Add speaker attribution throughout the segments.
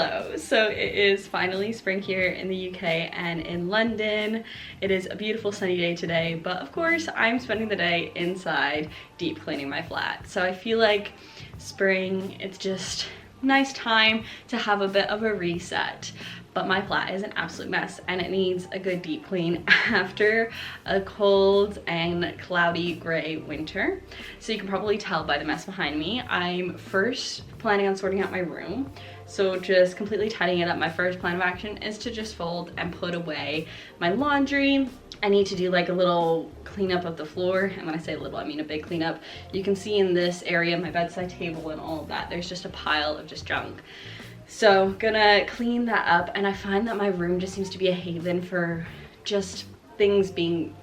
Speaker 1: Hello, so it is finally spring here in the UK and in London. It is a beautiful sunny day today, but of course I'm spending the day inside deep cleaning my flat. So I feel like spring, it's just a nice time to have a bit of a reset. But my flat is an absolute mess and it needs a good deep clean after a cold and cloudy gray winter. So you can probably tell by the mess behind me. I'm first planning on sorting out my room. So just completely tidying it up. My first plan of action is to just fold and put away my laundry. I need to do like a little cleanup of the floor. And when I say little, I mean a big cleanup. You can see in this area, my bedside table and all of that, there's just a pile of just junk. So gonna clean that up, and I find that my room just seems to be a haven for just things being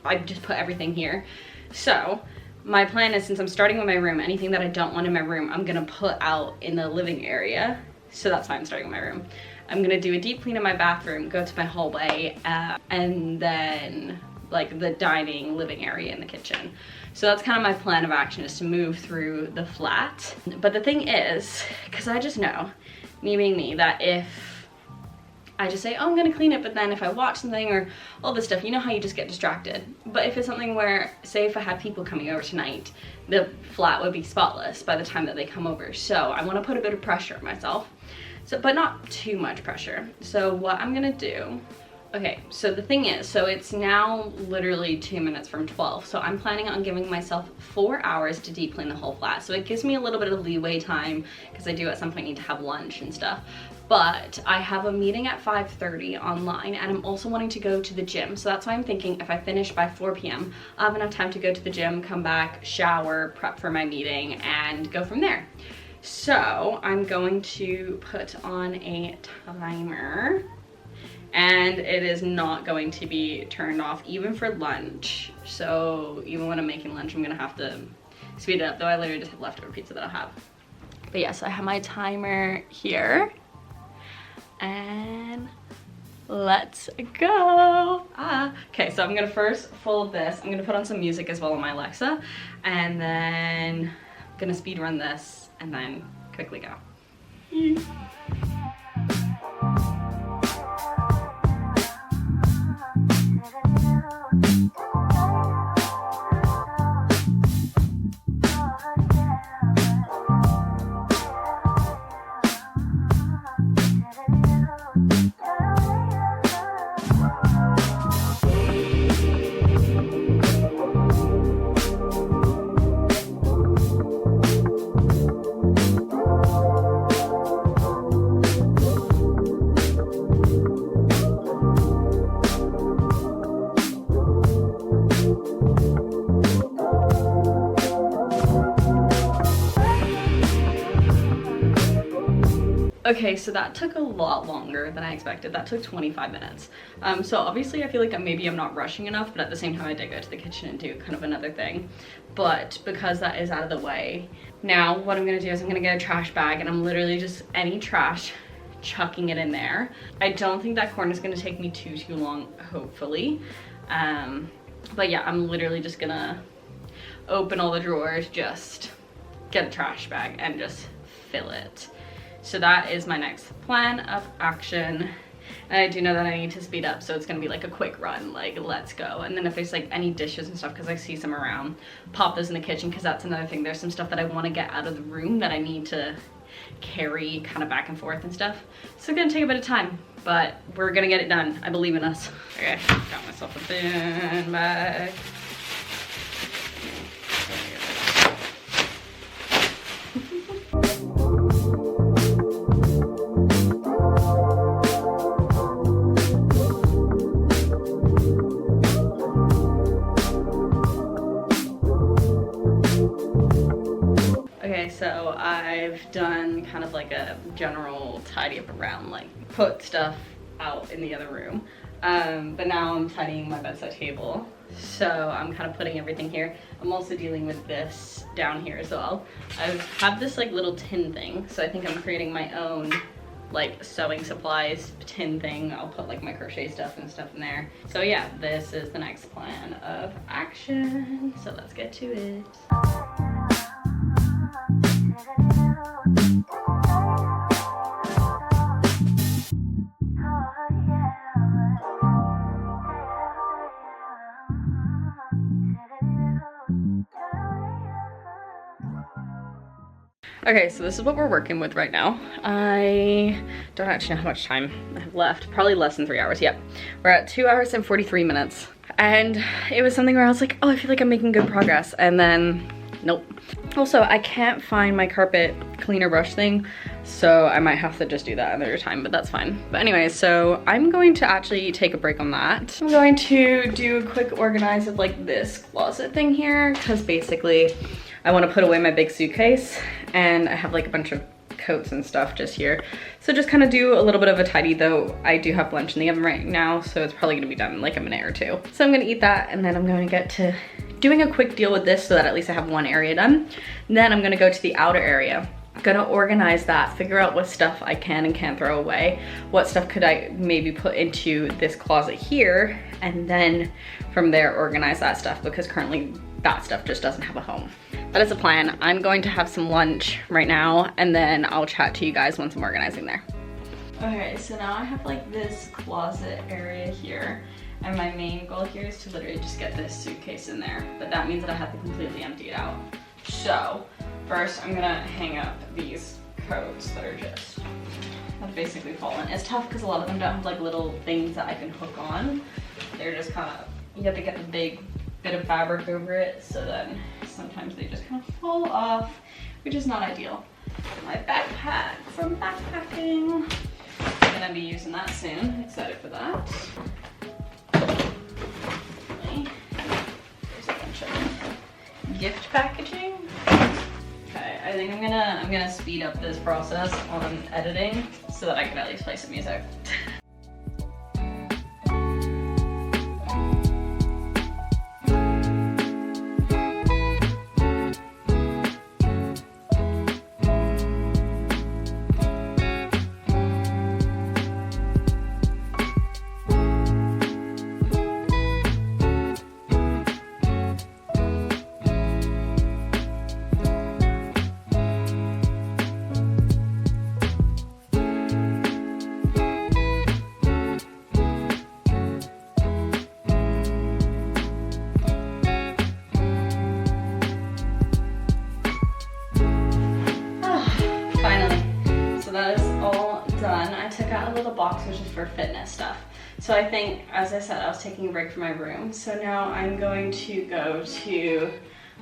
Speaker 1: I just put everything here. So my plan is, since I'm starting with my room, anything that I don't want in my room, I'm gonna put out in the living area. So that's why I'm starting with my room. I'm gonna do a deep clean in my bathroom, go to my hallway, and then like the dining living area in the kitchen. So that's kind of my plan of action, is to move through the flat. But the thing is, because I just know, me being me, that if I just say, oh, I'm gonna clean it, but then if I watch something or all this stuff, you know how you just get distracted. But if it's something where, say if I had people coming over tonight, the flat would be spotless by the time that they come over. So I wanna put a bit of pressure on myself, but not too much pressure. So what I'm gonna do, okay, so the thing is, so it's now literally 2 minutes from 12. So I'm planning on giving myself 4 hours to deep clean the whole flat. So it gives me a little bit of leeway time, because I do at some point need to have lunch and stuff. But I have a meeting at 5:30 online, and I'm also wanting to go to the gym. So that's why I'm thinking if I finish by 4 p.m., I'll have enough time to go to the gym, come back, shower, prep for my meeting, and go from there. So I'm going to put on a timer. And it is not going to be turned off even for lunch. So even when I'm making lunch, I'm gonna have to speed it up, though I literally just have leftover pizza that I'll have. But yes, I have my timer here. And let's go. Okay, so I'm gonna first fold this. I'm gonna put on some music as well on my Alexa. And then I'm gonna speed run this and then quickly go. Okay, so that took a lot longer than I expected. That took 25 minutes. So obviously I feel like maybe I'm not rushing enough, but at the same time I did go to the kitchen and do kind of another thing. But because that is out of the way, now what I'm gonna do is I'm gonna get a trash bag, and I'm literally just any trash, chucking it in there. I don't think that corner is gonna take me too long, hopefully. But yeah, I'm literally just gonna open all the drawers, just get a trash bag and just fill it. So that is my next plan of action. And I do know that I need to speed up, so it's gonna be like a quick run, like let's go. And then if there's like any dishes and stuff, because I see some around, pop those in the kitchen, because that's another thing. There's some stuff that I want to get out of the room that I need to carry kind of back and forth and stuff. So it's gonna take a bit of time, but we're gonna get it done. I believe in us. Okay, got myself a bin bag. So I've done kind of like a general tidy up around, like put stuff out in the other room. But now I'm tidying my bedside table. So I'm kind of putting everything here. I'm also dealing with this down here as well. I have this like little tin thing. So I think I'm creating my own like sewing supplies tin thing. I'll put like my crochet stuff and stuff in there. So yeah, this is the next plan of action. So let's get to it. Okay, so this is what we're working with right now. I don't actually know how much time I have left. Probably less than 3 hours. Yep. We're at 2 hours and 43 minutes. And it was something where I was like, oh, I feel like I'm making good progress. And then, nope. Also, I can't find my carpet cleaner brush thing, so I might have to just do that another time, but that's fine. But anyway, so I'm going to actually take a break on that. I'm going to do a quick organize of like this closet thing here, because basically I want to put away my big suitcase and I have like a bunch of coats and stuff just here. So just kind of do a little bit of a tidy, though I do have lunch in the oven right now, so it's probably gonna be done in like a minute or two. So I'm gonna eat that and then I'm going to get to doing a quick deal with this so that at least I have one area done. Then I'm gonna go to the outer area. I'm gonna organize that, figure out what stuff I can and can't throw away, what stuff could I maybe put into this closet here, and then from there organize that stuff, because currently that stuff just doesn't have a home. That is the plan. I'm going to have some lunch right now and then I'll chat to you guys once I'm organizing there. Okay, so now I have like this closet area here, and my main goal here is to literally just get this suitcase in there, but that means that I have to completely empty it out. So first I'm gonna hang up these coats that are just, have basically fallen. It's tough because a lot of them don't have like little things that I can hook on. They're just kind of, you have to get the big bit of fabric over it, so then sometimes they just kind of fall off, which is not ideal. My backpack from backpacking. I'm gonna be using that soon. Excited for that. There's a bunch of gift packaging. Okay, I think I'm gonna speed up this process on editing so that I can at least play some music. Box, which is for fitness stuff. So I think, as I said, I was taking a break from my room. So now I'm going to go to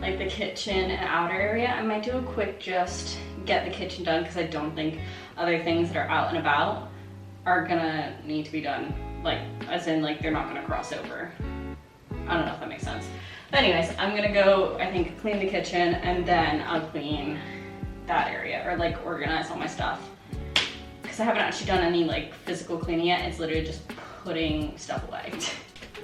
Speaker 1: like the kitchen and outer area. I might do a quick just get the kitchen done, because I don't think other things that are out and about are gonna need to be done. Like, as in like they're not gonna cross over. I don't know if that makes sense. But anyways, I'm gonna go, I think, clean the kitchen and then I'll clean that area, or like organize all my stuff. I haven't actually done any like physical cleaning yet. It's literally just putting stuff away.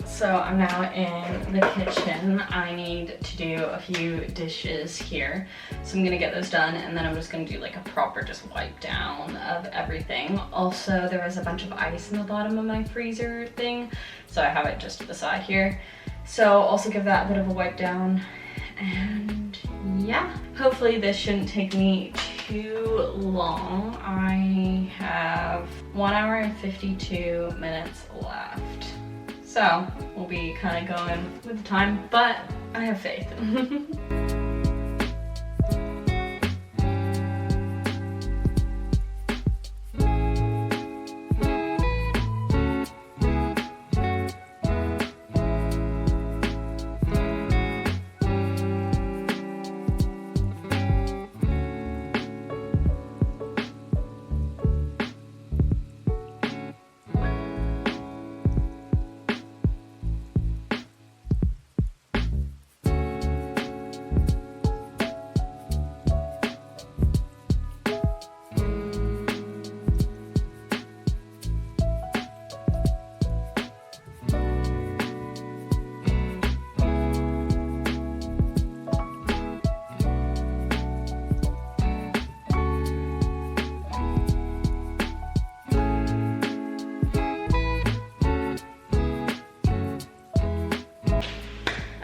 Speaker 1: So I'm now in the kitchen. I need to do a few dishes here. So I'm gonna get those done, and then I'm just gonna do like a proper just wipe down of everything. Also, there was a bunch of ice in the bottom of my freezer thing, so I have it just to the side here. So I'll also give that a bit of a wipe down. And yeah, hopefully this shouldn't take me too long. I have 1 hour and 52 minutes left. So we'll be kind of going with the time, but I have faith.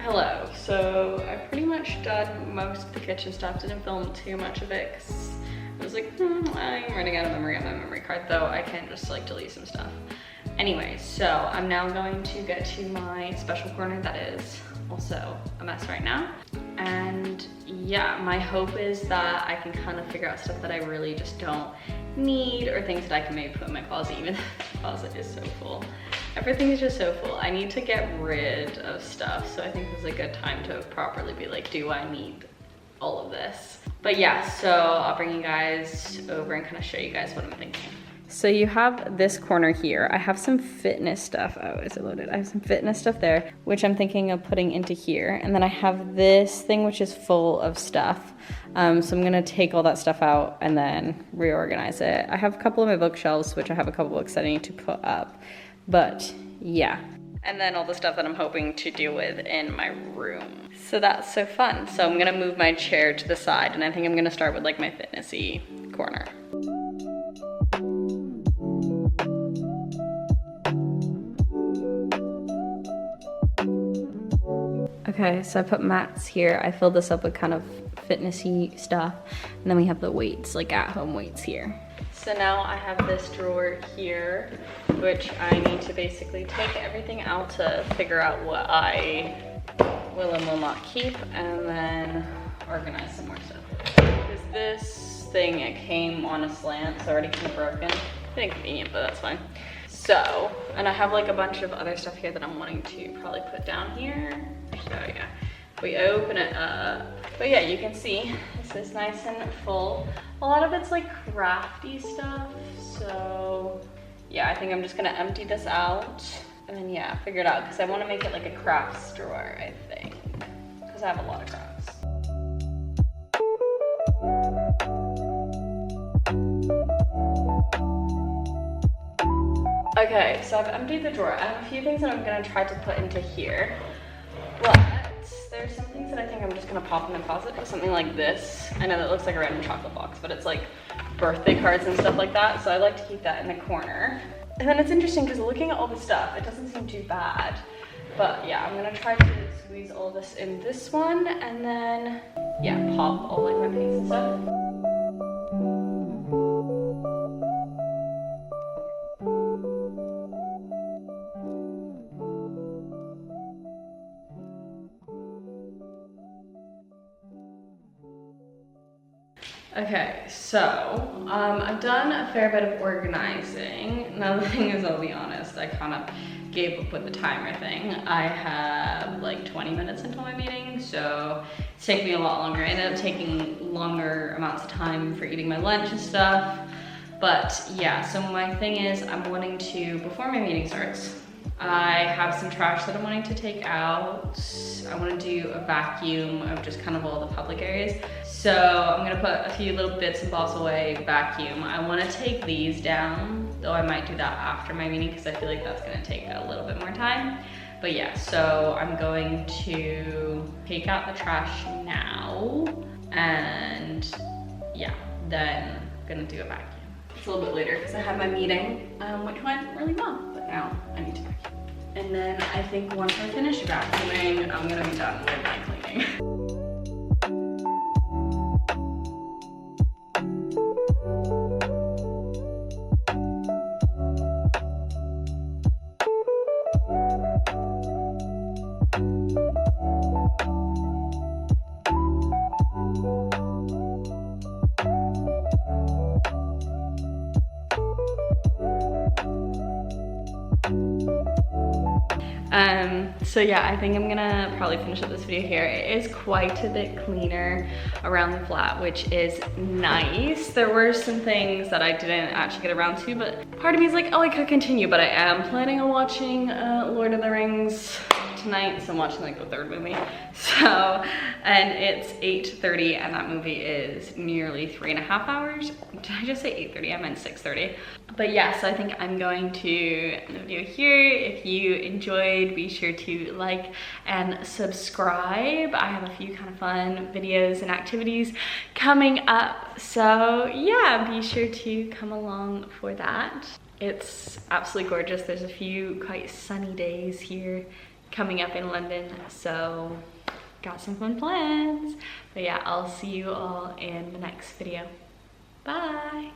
Speaker 1: Hello, so I pretty much done most of the kitchen stuff. Didn't film too much of it because I was like, I'm running out of memory on my memory card, though I can just like delete some stuff. Anyway, so I'm now going to get to my special corner that is also a mess right now. And yeah, my hope is that I can kind of figure out stuff that I really just don't need, or things that I can maybe put in my closet, even though the closet is so full. Everything is just so full. I need to get rid of stuff, so I think this is a good time to properly be like, do I need all of this? But yeah, so I'll bring you guys over and kind of show you guys what I'm thinking. So you have this corner here. I have some fitness stuff. Oh, is it loaded? I have some fitness stuff there, which I'm thinking of putting into here. And then I have this thing, which is full of stuff. So I'm gonna take all that stuff out and then reorganize it. I have a couple of my bookshelves, which I have a couple books that I need to put up. But yeah. And then all the stuff that I'm hoping to deal with in my room. So that's so fun. So I'm gonna move my chair to the side, and I think I'm gonna start with like my fitnessy corner. Okay, so I put mats here. I filled this up with kind of fitnessy stuff. And then we have the weights, like at-home weights here. So now I have this drawer here, which I need to basically take everything out to figure out what I will and will not keep, and then organize some more stuff. Because this thing, it came on a slant, so already kind of broken. Inconvenient, but that's fine. So, and I have like a bunch of other stuff here that I'm wanting to probably put down here. So yeah, we open it up. But yeah, you can see this is nice and full. A lot of it's like crafty stuff. So yeah, I think I'm just gonna empty this out and then yeah, figure it out, because I want to make it like a crafts drawer, I think, because I have a lot of crafts. Okay, so I've emptied the drawer. I have a few things that I'm gonna try to put into here. But there's some things that I think I'm just gonna pop in the closet. Something like this. I know that looks like a random chocolate box, but it's like birthday cards and stuff like that. So I like to keep that in the corner. And then it's interesting because looking at all the stuff, it doesn't seem too bad. But yeah, I'm gonna try to squeeze all this in this one, and then yeah, pop all like my paints and stuff. Okay, so I've done a fair bit of organizing. Now the thing is, I'll be honest, I kind of gave up with the timer thing. I have like 20 minutes until my meeting, so it's taking me a lot longer. I ended up taking longer amounts of time for eating my lunch and stuff. But yeah, so my thing is, I'm wanting to, before my meeting starts, I have some trash that I'm wanting to take out. I want to do a vacuum of just kind of all the public areas. So I'm gonna put a few little bits and bobs away, vacuum. I want to take these down, though I might do that after my meeting because I feel like that's gonna take a little bit more time. But yeah, so I'm going to take out the trash now, and yeah, then I'm gonna do a vacuum. It's a little bit later because I had my meeting, which went really well, but now I need to vacuum. And then I think once I finish vacuuming, I'm gonna be done with my cleaning. So yeah, I think I'm gonna probably finish up this video here. It is quite a bit cleaner around the flat, which is nice. There were some things that I didn't actually get around to, but part of me is like, oh, I could continue, but I am planning on watching Lord of the Rings tonight, so I'm watching like the third movie. So, and it's 8:30 and that movie is nearly 3.5 hours. Did I just say 8:30? I meant 6:30. But yeah, so I think I'm going to end the video here. If you enjoyed, be sure to like and subscribe. I have a few kind of fun videos and activities coming up. So yeah, be sure to come along for that. It's absolutely gorgeous. There's a few quite sunny days here coming up in London, so got some fun plans. But yeah, I'll see you all in the next video. Bye.